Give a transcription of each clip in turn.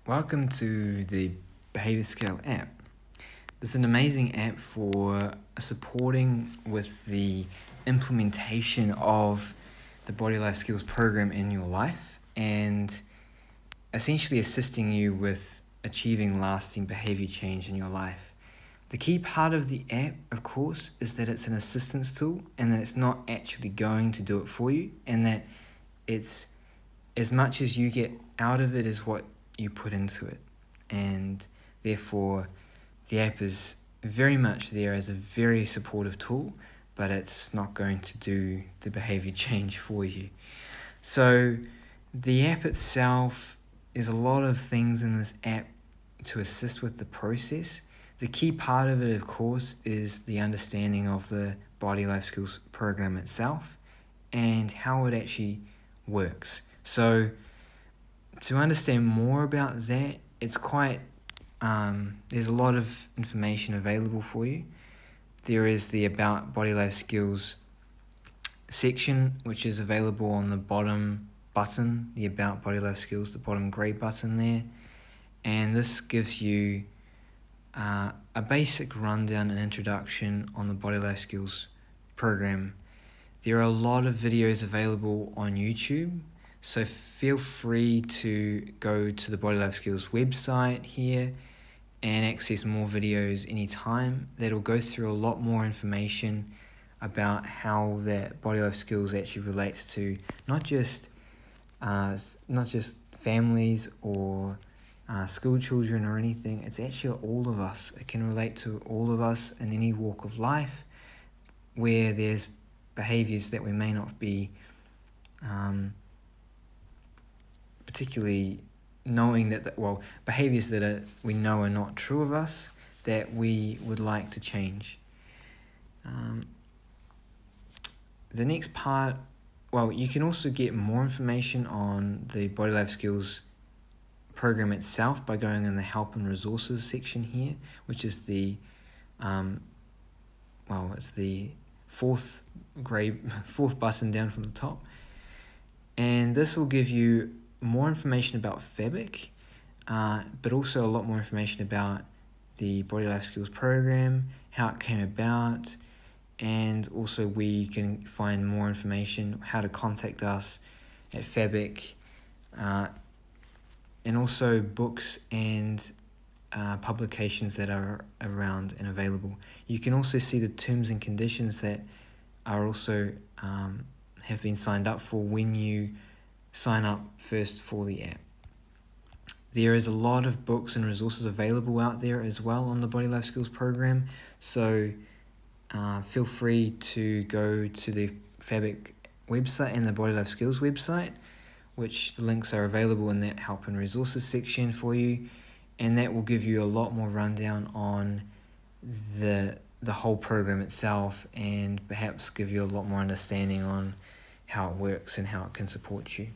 Welcome to the Behavior Scale app. This is an amazing app for supporting with the implementation of the Body Life Skills program in your life and essentially assisting you with achieving lasting behavior change in your life. The key part of the app, of course, is that it's an assistance tool and that it's not actually going to do it for you, and that it's as much as you get out of it is what you put into it. And therefore, the app is very much there as a very supportive tool, but it's not going to do the behavior change for you. So the app itself is a lot of things in this app to assist with the process. The key part of it, of course, is the understanding of the Body Life Skills program itself and how it actually works. So to understand more about that, it's quite, there's a lot of information available for you. There is the About Body Life Skills section, which is available on the bottom button, the About Body Life Skills, the bottom grey button there. And this gives you a basic rundown and introduction on the Body Life Skills program. There are a lot of videos available on YouTube, so feel free to go to the Body Life Skills website here and access more videos anytime. That'll go through a lot more information about how that Body Life Skills actually relates to not just families or school children or anything. It's actually all of us. It can relate to all of us in any walk of life where there's behaviors that we may not be particularly knowing behaviors that we know are not true of us that we would like to change. The next part, you can also get more information on the Body Life Skills program itself by going in the Help and Resources section here, which is the it's the fourth button down from the top, and this will give you more information about FABIC, but also a lot more information about the Body Life Skills program, how it came about, and also where you can find more information, how to contact us at FABIC, and also books and publications that are around and available. You can also see the terms and conditions that are also have been signed up for when you sign up first for the app. There is a lot of books and resources available out there as well on the Body Life Skills program, so feel free to go to the FABIC website and the Body Life Skills website, which the links are available in that Help and Resources section for you, and that will give you a lot more rundown on the whole program itself, and perhaps give you a lot more understanding on how it works and how it can support you.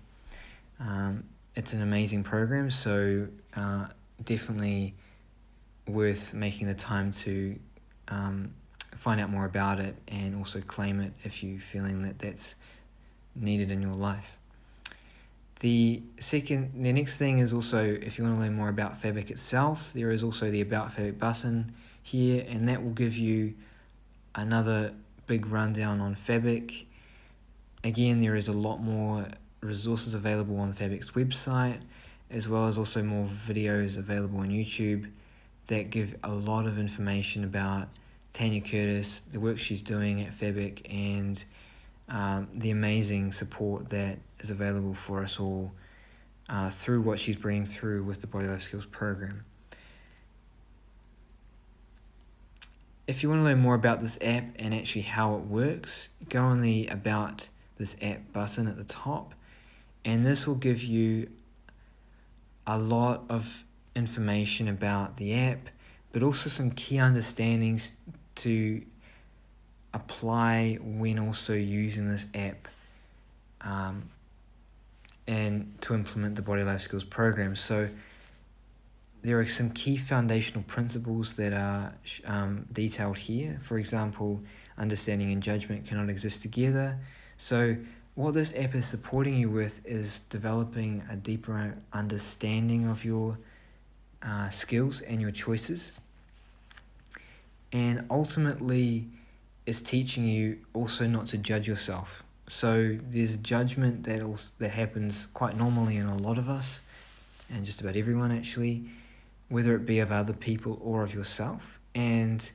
It's an amazing program, so definitely worth making the time to find out more about it and also claim it if you're feeling that that's needed in your life. The next thing is also, if you want to learn more about FABIC itself, there is also the About FABIC button here, and that will give you another big rundown on FABIC. Again, there is a lot more resources available on FABIC's website, as well as also more videos available on YouTube that give a lot of information about Tanya Curtis, the work she's doing at FABIC, and the amazing support that is available for us all through what she's bringing through with the Body Life Skills program. If you want to learn more about this app and actually how it works, go on the About This App button at the top, and this will give you a lot of information about the app, but also some key understandings to apply when also using this app and to implement the Body Life Skills program. So there are some key foundational principles that are detailed here. For example, understanding and judgment cannot exist together. So what this app is supporting you with is developing a deeper understanding of your skills and your choices. And ultimately, it's teaching you also not to judge yourself. So there's judgment that happens quite normally in a lot of us, and just about everyone actually, whether it be of other people or of yourself. And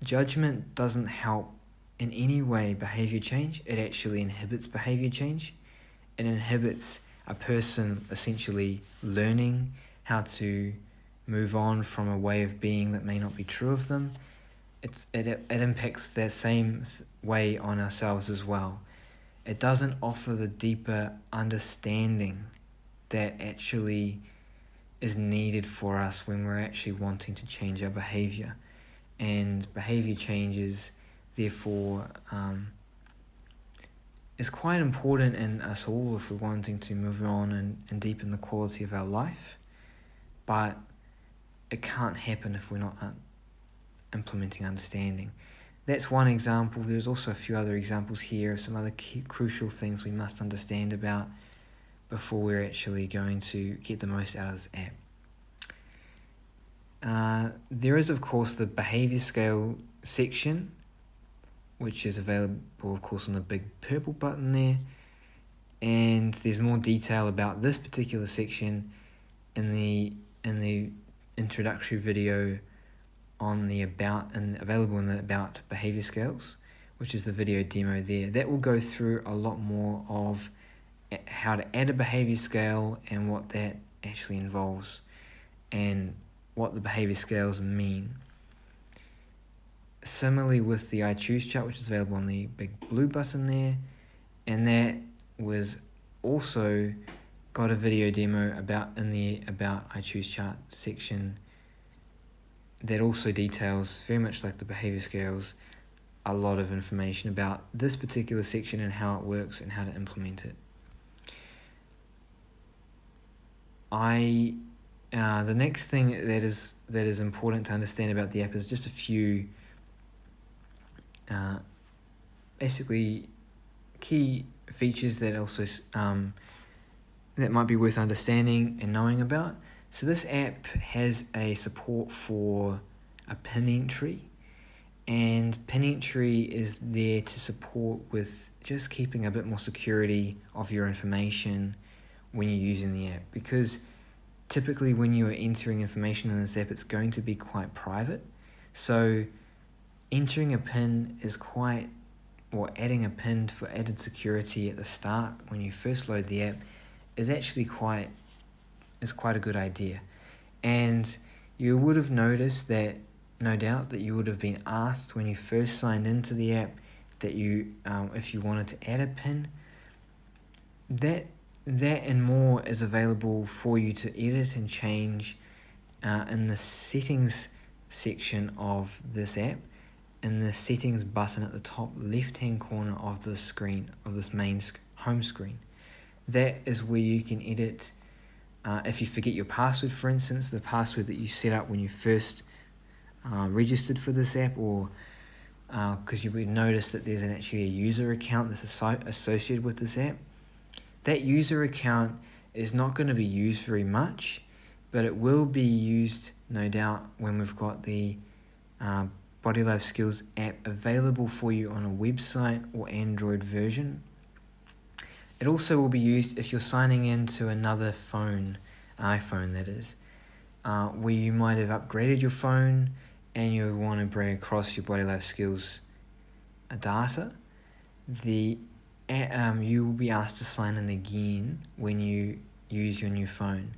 judgment doesn't help in any way behavior change. It actually inhibits behavior change. It inhibits a person essentially learning how to move on from a way of being that may not be true of them. It impacts that same way on ourselves as well. It doesn't offer the deeper understanding that actually is needed for us when we're actually wanting to change our behavior. And behavior changes, therefore, is quite important in us all if we're wanting to move on and deepen the quality of our life. But it can't happen if we're not implementing understanding. That's one example. There's also a few other examples here of some other crucial things we must understand about before we're actually going to get the most out of this app. There is, of course, the behavior scale section, which is available, of course, on the big purple button there. And there's more detail about this particular section in the introductory video on the about and available in the about behavior scales, which is the video demo there. That will go through a lot more of how to add a behavior scale and what that actually involves and what the behavior scales mean. Similarly with the I Choose chart, which is available on the big blue button there, and that was also got a video demo in the About I Choose chart section that also details, very much like the behavior scales, a lot of information about this particular section and how it works and how to implement it. The next thing that is important to understand about the app is just a few basically key features that also that might be worth understanding and knowing about. So this app has a support for a pin entry, and pin entry is there to support with just keeping a bit more security of your information when you're using the app, because typically when you're entering information in this app, it's going to be quite private. So entering a pin is adding a pin for added security at the start when you first load the app is actually quite a good idea. And you would have noticed that, no doubt, that you would have been asked when you first signed into the app that you, if you wanted to add a pin. That and more is available for you to edit and change in the settings section of this app, in the settings button at the top left-hand corner of the screen, of this main home screen. That is where you can edit. If you forget your password, for instance, the password that you set up when you first registered for this app, or because you would notice that there's actually a user account that's associated with this app. That user account is not going to be used very much, but it will be used, no doubt, when we've got the Body Life Skills app available for you on a website or Android version. It also will be used if you're signing into another phone, iPhone that is, where you might have upgraded your phone and you want to bring across your Body Life Skills data. You will be asked to sign in again when you use your new phone.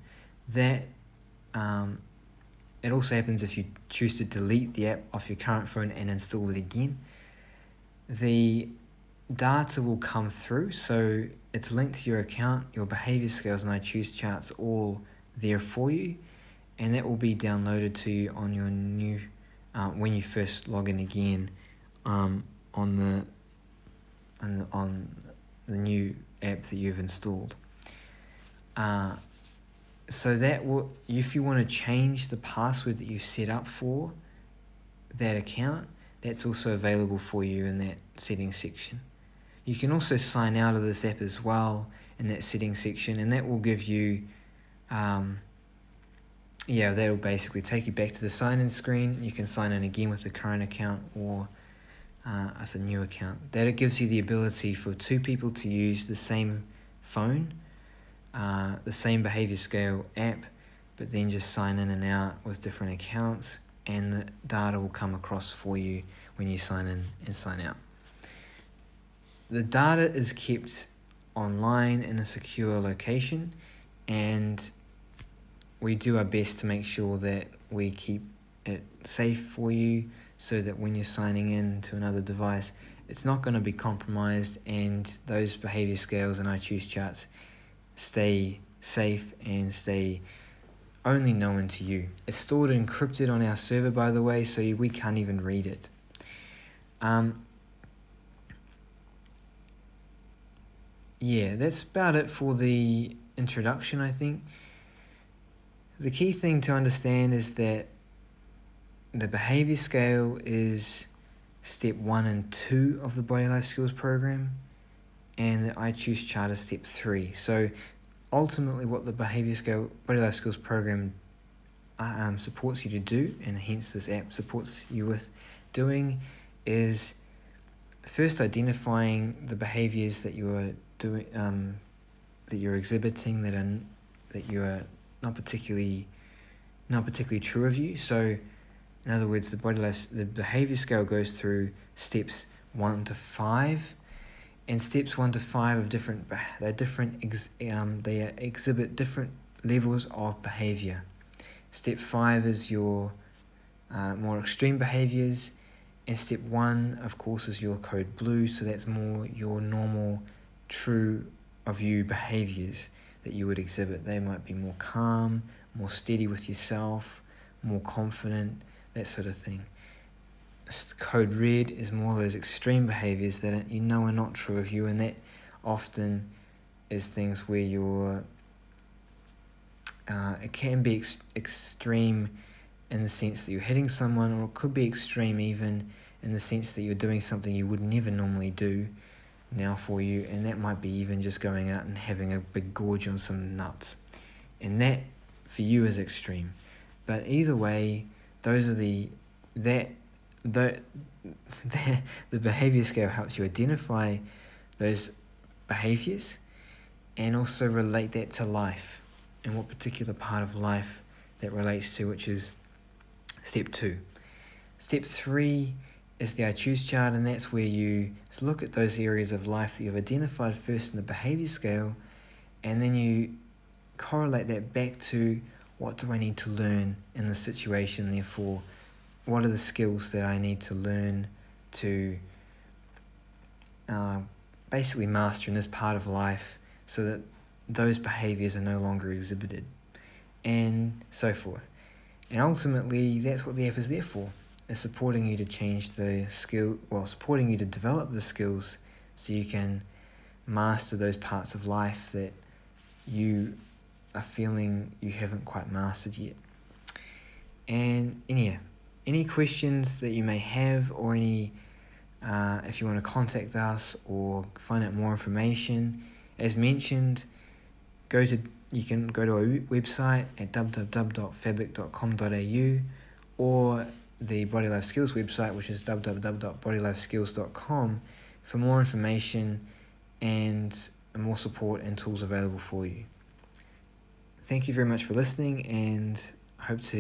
That it also happens if you choose to delete the app off your current phone and install it again. The data will come through, so it's linked to your account, your behavior scales, and I Choose charts all there for you, and that will be downloaded to you on your new when you first log in again on the new app that you've installed. So that will, if you want to change the password that you set up for that account, that's also available for you in that settings section. You can also sign out of this app as well in that settings section, and that will give you yeah, that'll basically take you back to the sign-in screen. You can sign in again with the current account or with a new account. That it gives you the ability for two people to use the same phone, the same behavior scale app, but then just sign in and out with different accounts, and the data will come across for you when you sign in and sign out. The data is kept online in a secure location, and we do our best to make sure that we keep it safe for you, so that when you're signing in to another device, it's not going to be compromised, and those behavior scales and iChoose charts stay safe and stay only known to you. It's stored encrypted on our server, by the way, so we can't even read it. Yeah, that's about it for the introduction, I think. The key thing to understand is that the behavior scale is step 1 and 2 of the Body Life Skills program, and the iChoose chart is step 3. So ultimately what the behavior scale Body Life Skills program supports you to do, and hence this app supports you with doing, is first identifying the behaviors that you are doing, that you're exhibiting, that you are not particularly true of you. So in other words, the behavior scale goes through steps 1 to 5, and steps 1 to 5 they exhibit different levels of behavior. Step 5 is your more extreme behaviors, and step 1, of course, is your code blue, so that's more your normal, true of you behaviors that you would exhibit. They might be more calm, more steady with yourself, more confident, that sort of thing. Code red is more of those extreme behaviors that are not true of you, and that often is things where you're it can be extreme in the sense that you're hitting someone, or it could be extreme even in the sense that you're doing something you would never normally do now for you, and that might be even just going out and having a big gorge on some nuts, and that for you is extreme. But either way, those are the behavior scale helps you identify those behaviors and also relate that to life and what particular part of life that relates to, which is step 2. Step 3 is the iChoose chart, and that's where you look at those areas of life that you've identified first in the behavior scale, and then you correlate that back to what do I need to learn in this situation, therefore what are the skills that I need to learn to basically master in this part of life, so that those behaviors are no longer exhibited, and so forth. And ultimately, that's what the app is there for, is supporting you to change the skill, supporting you to develop the skills so you can master those parts of life that you are feeling you haven't quite mastered yet. And any questions that you may have, or any if you want to contact us or find out more information, as mentioned, you can go to our website at www.fabric.com.au, or the Body Life Skills website, which is www.bodylifeskills.com, for more information and more support and tools available for you. Thank you very much for listening, and I hope to